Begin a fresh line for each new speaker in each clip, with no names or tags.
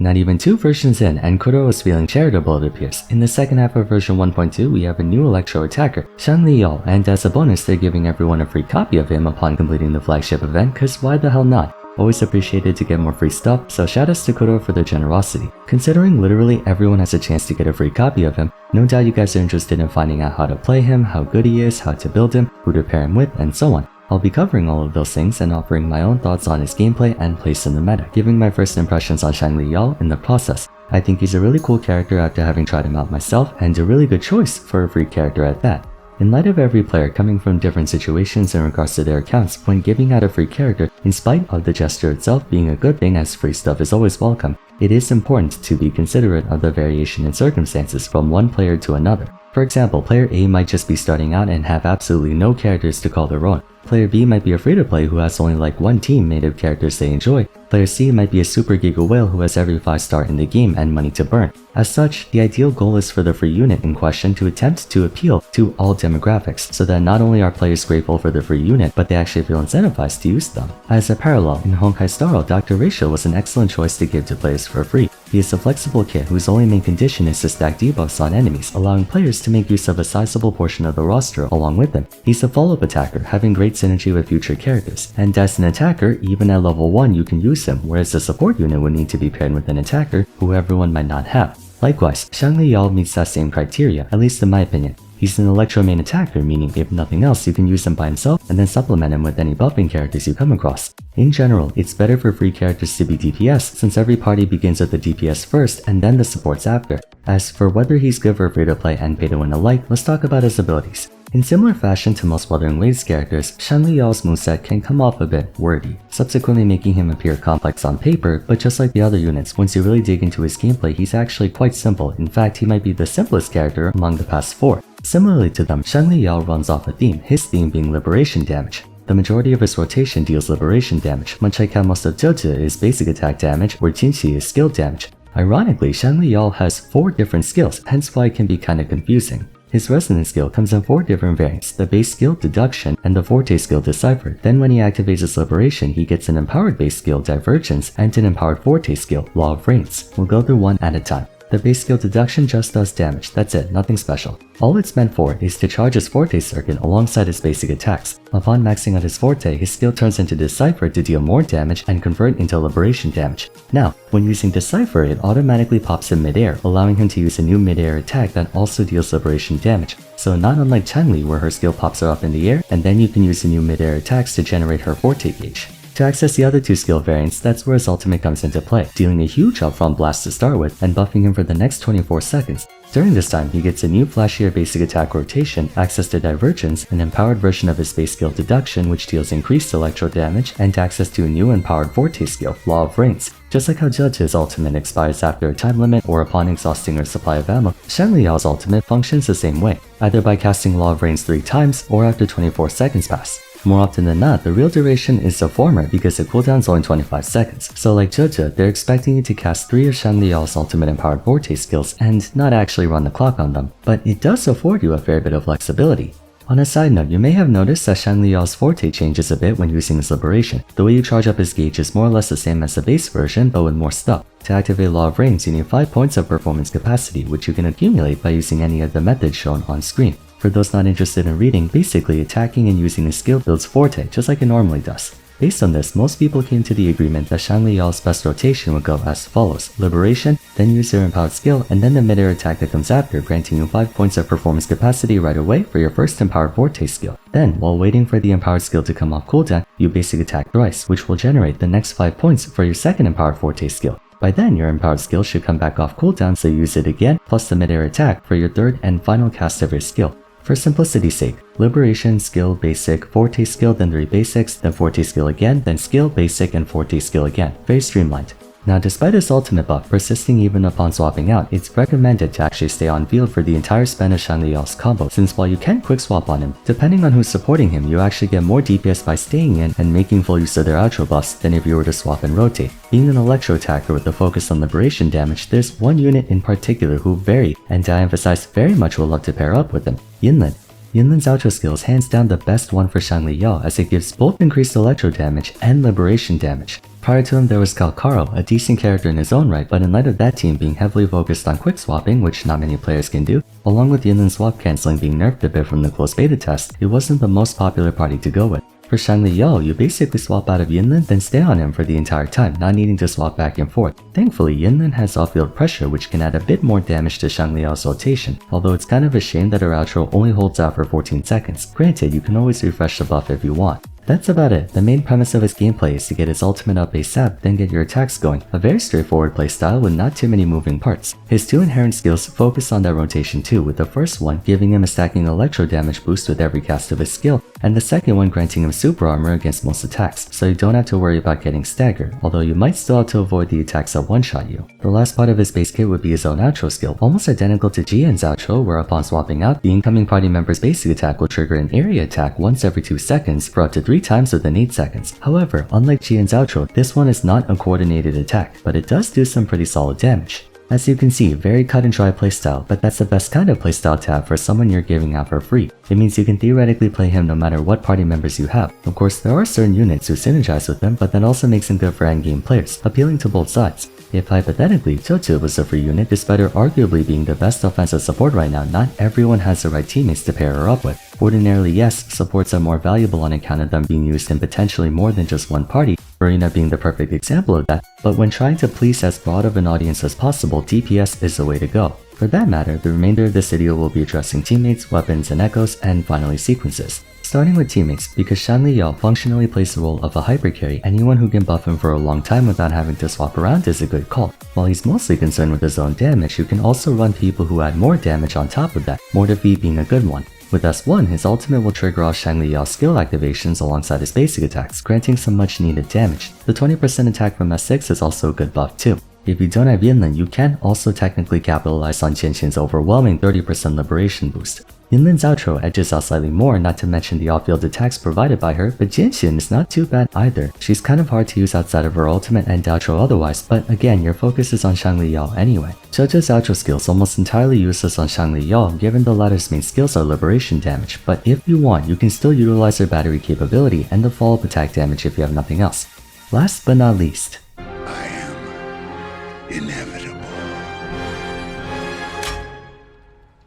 Not even 2 versions in, and Kuro was feeling charitable, it appears. In the second half of version 1.2, we have a new Electro attacker, Xiangli Yao, and as a bonus, they're giving everyone a free copy of him upon completing the flagship event, cause why the hell not? Always appreciated to get more free stuff, so shoutouts to Kuro for their generosity. Considering literally everyone has a chance to get a free copy of him, no doubt you guys are interested in finding out how to play him, how good he is, how to build him, who to pair him with, and so on. I'll be covering all of those things and offering my own thoughts on his gameplay and place in the meta, giving my first impressions on Xiangli Yao in the process. I think he's a really cool character after having tried him out myself, and a really good choice for a free character at that. In light of every player coming from different situations in regards to their accounts, when giving out a free character, in spite of the gesture itself being a good thing as free stuff is always welcome, it is important to be considerate of the variation in circumstances from one player to another. For example, player A might just be starting out and have absolutely no characters to call their own. Player B might be a free-to-play who has only like one team made of characters they enjoy. Player C might be a super giga whale who has every 5-star in the game and money to burn. As such, the ideal goal is for the free unit in question to attempt to appeal to all demographics, so that not only are players grateful for the free unit, but they actually feel incentivized to use them. As a parallel, in Honkai Star Rail, Dr. Ratio was an excellent choice to give to players for free. He is a flexible kit whose only main condition is to stack debuffs on enemies, allowing players to make use of a sizable portion of the roster along with him. He's a follow-up attacker, having great synergy with future characters, and as an attacker, even at level 1 you can use him, whereas the support unit would need to be paired with an attacker who everyone might not have. Likewise, Xiangli Yao meets that same criteria, at least in my opinion. He's an Electro main attacker, meaning if nothing else you can use him by himself and then supplement him with any buffing characters you come across. In general, it's better for free characters to be DPS since every party begins with the DPS first and then the supports after. As for whether he's good for free to play and pay to win alike, let's talk about his abilities. In similar fashion to most Wuthering Waves characters, Xiangli Yao's moveset can come off a bit wordy, subsequently making him appear complex on paper, but just like the other units, once you really dig into his gameplay, he's actually quite simple. In fact, he might be the simplest character among the past 4. Similarly to them, Xiangli Yao runs off a theme, his theme being liberation damage. The majority of his rotation deals liberation damage, much like how most of Zhe is basic attack damage, where Qinqi is skill damage. Ironically, Xiangli Yao has 4 different skills, hence why it can be kinda confusing. His resonance skill comes in 4 different variants, the base skill, deduction, and the forte skill, decipher. Then when he activates his liberation, he gets an empowered base skill, divergence, and an empowered forte skill, law of reigns. We'll go through one at a time. The base skill deduction just does damage, that's it, nothing special. All it's meant for is to charge his forte circuit alongside his basic attacks. Upon maxing out his forte, his skill turns into decipher to deal more damage and convert into liberation damage. Now, when using decipher, it automatically pops in midair, allowing him to use a new midair attack that also deals liberation damage. So not unlike Xiangli where her skill pops her up in the air, and then you can use the new midair attacks to generate her forte gauge. To access the other 2 skill variants, that's where his ultimate comes into play, dealing a huge upfront blast to start with and buffing him for the next 24 seconds. During this time, he gets a new flashier basic attack rotation, access to divergence, an empowered version of his base skill deduction which deals increased electro damage, and access to a new empowered forte skill, law of reigns. Just like how Zhe's ultimate expires after a time limit or upon exhausting her supply of ammo, Xiangli Yao's ultimate functions the same way, either by casting law of reigns 3 times or after 24 seconds pass. More often than not, the real duration is the former because the cooldown's only 25 seconds. So like Zhe, they're expecting you to cast 3 of Xiangli Yao's ultimate empowered forte skills and not actually run the clock on them, but it does afford you a fair bit of flexibility. On a side note, you may have noticed that Xiangli Yao's forte changes a bit when using his liberation. The way you charge up his gauge is more or less the same as the base version, but with more stuff. To activate Law of Reigns, you need 5 points of performance capacity, which you can accumulate by using any of the methods shown on screen. For those not interested in reading, basically attacking and using a skill builds forte just like it normally does. Based on this, most people came to the agreement that Xiangli Yao's best rotation would go as follows: liberation, then use your empowered skill, and then the midair attack that comes after, granting you 5 points of performance capacity right away for your first empowered forte skill. Then, while waiting for the empowered skill to come off cooldown, you basic attack thrice, which will generate the next 5 points for your second empowered forte skill. By then, your empowered skill should come back off cooldown, so use it again, plus the midair attack for your third and final cast of your skill. For simplicity's sake, liberation, skill, basic, forte skill, then 3 basics, then forte skill again, then skill, basic, and forte skill again. Very streamlined. Now, despite his ultimate buff persisting even upon swapping out, it's recommended to actually stay on field for the entire span of Xiangli Yao's combo, since while you can quick swap on him, depending on who's supporting him, you actually get more DPS by staying in and making full use of their outro buffs than if you were to swap and rotate. Being an Electro attacker with a focus on liberation damage, there's one unit in particular who and I emphasize very much will love to pair up with him, Yinlin. Yinlin's Outro skill is hands down the best one for Xiangli Yao as it gives both increased electro damage and liberation damage. Prior to him there was Calcaro, a decent character in his own right, but in light of that team being heavily focused on quick swapping, which not many players can do, along with Yinlin's swap cancelling being nerfed a bit from the closed beta test, it wasn't the most popular party to go with. For Xiangli Yao, you basically swap out of Yinlin, then stay on him for the entire time, not needing to swap back and forth. Thankfully, Yinlin has off-field pressure, which can add a bit more damage to Xiangli Yao's rotation, although it's kind of a shame that her outro only holds out for 14 seconds. Granted, you can always refresh the buff if you want. That's about it. The main premise of his gameplay is to get his ultimate up ASAP, then get your attacks going. A very straightforward playstyle with not too many moving parts. His two inherent skills focus on that rotation too, with the first one giving him a stacking electro damage boost with every cast of his skill, and the second one granting him super armor against most attacks, so you don't have to worry about getting staggered, although you might still have to avoid the attacks that one-shot you. The last part of his base kit would be his own outro skill, almost identical to Jian's outro, where upon swapping out, the incoming party member's basic attack will trigger an area attack once every 2 seconds for up to 3 times within 8 seconds. However, unlike Jian's outro, this one is not a coordinated attack, but it does do some pretty solid damage. As you can see, very cut and dry playstyle, but that's the best kind of playstyle to have for someone you're giving out for free. It means you can theoretically play him no matter what party members you have. Of course, there are certain units who synergize with him, but that also makes him good for endgame players, appealing to both sides. If hypothetically, Chocho was a free unit, despite her arguably being the best offensive support right now, not everyone has the right teammates to pair her up with. Ordinarily, yes, supports are more valuable on account of them being used in potentially more than just one party, Arena being the perfect example of that, but when trying to please as broad of an audience as possible, DPS is the way to go. For that matter, the remainder of this video will be addressing teammates, weapons and echoes, and finally sequences. Starting with teammates, because Xiangli Yao functionally plays the role of a hyper carry, anyone who can buff him for a long time without having to swap around is a good call. While he's mostly concerned with his own damage, you can also run people who add more damage on top of that, more defeat being a good one. With S1, his ultimate will trigger off Xiangli Yao's skill activations alongside his basic attacks, granting some much needed damage. The 20% attack from S6 is also a good buff too. If you don't have Yinlin, you can also technically capitalize on Jianxin's overwhelming 30% liberation boost. Yinlin's outro edges out slightly more, not to mention the off-field attacks provided by her, but Jianxin is not too bad either. She's kind of hard to use outside of her ultimate and outro otherwise, but again, your focus is on Xiangli Yao anyway. Chocho's outro skill is almost entirely useless on Xiangli Yao, given the latter's main skills are liberation damage, but if you want, you can still utilize her battery capability and the follow-up attack damage if you have nothing else. Last but not least,
I am inevitable.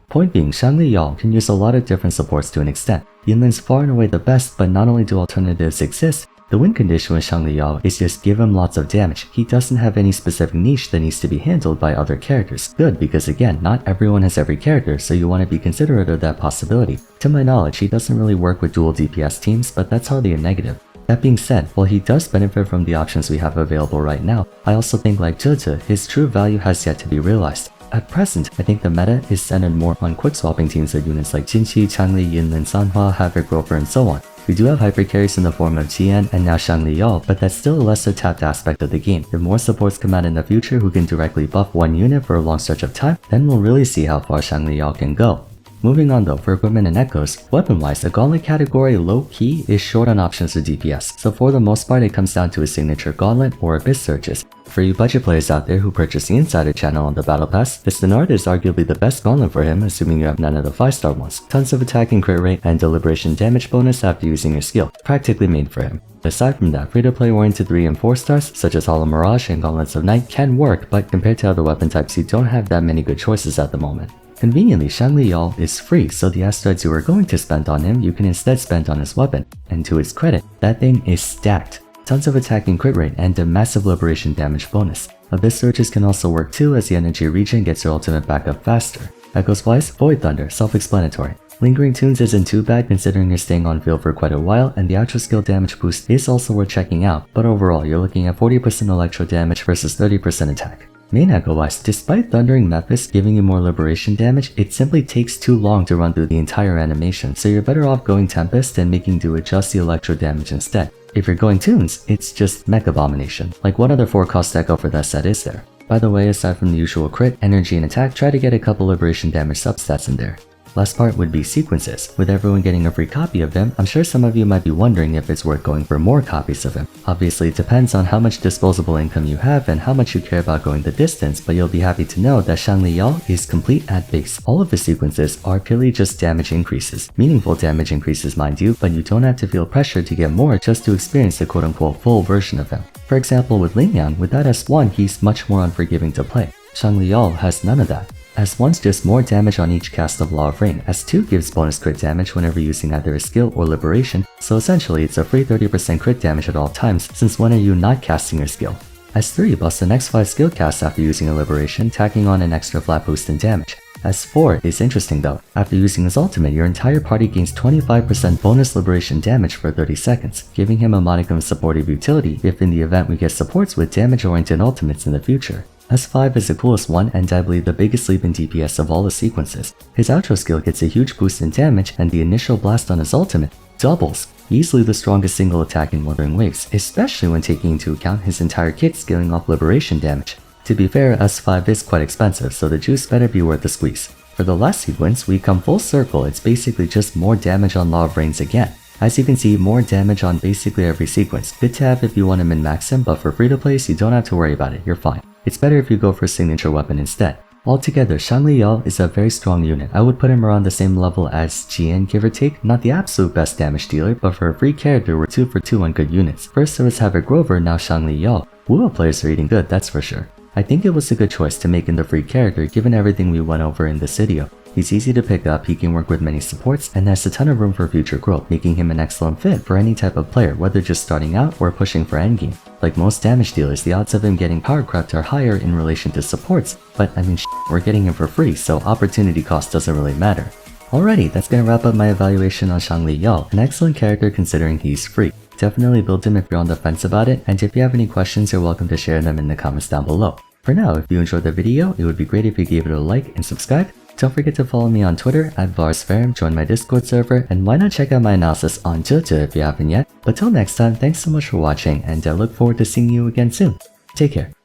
Point being, Xiangli Yao can use a lot of different supports to an extent. Yinlin's far and away the best, but not only do alternatives exist, the win condition with Xiangli Yao is just give him lots of damage. He doesn't have any specific niche that needs to be handled by other characters. Good, because again, not everyone has every character, so you want to be considerate of that possibility. To my knowledge, he doesn't really work with dual DPS teams, but that's hardly a negative. That being said, while he does benefit from the options we have available right now, I also think like Zhe, his true value has yet to be realized. At present, I think the meta is centered more on quick swapping teams with units like Jinqi, Qiangli, Yinlin, Sanhua, Havoc, Roper, and so on. We do have hyper carries in the form of Jian and now Xiangli Yao, but that's still a lesser tapped aspect of the game. If more supports come out in the future who can directly buff one unit for a long stretch of time, then we'll really see how far Xiangli Yao can go. Moving on though, for equipment and echoes, weapon-wise, the gauntlet category low-key is short on options for DPS, so for the most part it comes down to a signature gauntlet or abyss surges. For you budget players out there who purchase the insider channel on the battle pass, the Stenard is arguably the best gauntlet for him, assuming you have none of the 5-star ones. Tons of attack and crit rate and deliberation damage bonus after using your skill, practically made for him. Aside from that, free-to-play oriented 3 and 4 stars, such as Hollow Mirage and Gauntlets of Night, can work, but compared to other weapon types, you don't have that many good choices at the moment. Conveniently, Xiangli Yao is free, so the asteroids you were going to spend on him, you can instead spend on his weapon. And to its credit, that thing is stacked. Tons of attack and crit rate and a massive liberation damage bonus. Abyss Surges can also work too, as the energy regen gets your ultimate back up faster. Echoes wise, Void Thunder, self-explanatory. Lingering Tunes isn't too bad considering you're staying on field for quite a while, and the outro skill damage boost is also worth checking out, but overall you're looking at 40% electro damage versus 30% attack. Main echo wise, despite Thundering Memphis giving you more liberation damage, it simply takes too long to run through the entire animation, so you're better off going Tempest and making do with just the electro damage instead. If you're going Tunes, it's just Mech Abomination. Like what other 4-cost echo for that set is there? By the way, aside from the usual crit, energy and attack, try to get a couple liberation damage substats in there. Last part would be sequences. With everyone getting a free copy of him, I'm sure some of you might be wondering if it's worth going for more copies of him. Obviously, it depends on how much disposable income you have and how much you care about going the distance, but you'll be happy to know that Xiangli Yao is complete at base. All of the sequences are purely just damage increases. Meaningful damage increases, mind you, but you don't have to feel pressured to get more just to experience the quote-unquote full version of him. For example, with Lingyan, without S1, he's much more unforgiving to play. Xiangli Yao has none of that. S1's just more damage on each cast of Law of Rain. S2 gives bonus crit damage whenever using either a skill or liberation, so essentially it's a free 30% crit damage at all times, since when are you not casting your skill? S3 busts the next 5 skill casts after using a liberation, tacking on an extra flat boost in damage. S4 is interesting though. After using his ultimate, your entire party gains 25% bonus liberation damage for 30 seconds, giving him a modicum of supportive utility if in the event we get supports with damage-oriented ultimates in the future. S5 is the coolest one and I believe the biggest leap in DPS of all the sequences. His outro skill gets a huge boost in damage and the initial blast on his ultimate doubles. Easily the strongest single attack in Wuthering Waves, especially when taking into account his entire kit scaling off liberation damage. To be fair, S5 is quite expensive, so the juice better be worth the squeeze. For the last sequence, we come full circle. It's basically just more damage on Law of Rains again. As you can see, more damage on basically every sequence. Good to have if you want to min-max him, but for free-to-play, you don't have to worry about it, you're fine. It's better if you go for a signature weapon instead. Altogether, Xiangli Yao is a very strong unit. I would put him around the same level as Jian, give or take. Not the absolute best damage dealer, but for a free character, we're 2 for 2 on good units. First there was Havoc Grover, now Xiangli Yao. Wuwa players are eating good, that's for sure. I think it was a good choice to make him the free character given everything we went over in this video. He's easy to pick up, he can work with many supports, and has a ton of room for future growth, making him an excellent fit for any type of player, whether just starting out or pushing for endgame. Like most damage dealers, the odds of him getting power crept are higher in relation to supports, but I mean we're getting him for free, so opportunity cost doesn't really matter. Alrighty, that's gonna wrap up my evaluation on Xiangli Yao, an excellent character considering he's free. Definitely build him if you're on the fence about it, and if you have any questions, you're welcome to share them in the comments down below. For now, if you enjoyed the video, it would be great if you gave it a like and subscribe. Don't forget to follow me on Twitter @VarsFarum, join my Discord server, and why not check out my analysis on Zhe if you haven't yet. But till next time, thanks so much for watching, and I look forward to seeing you again soon. Take care.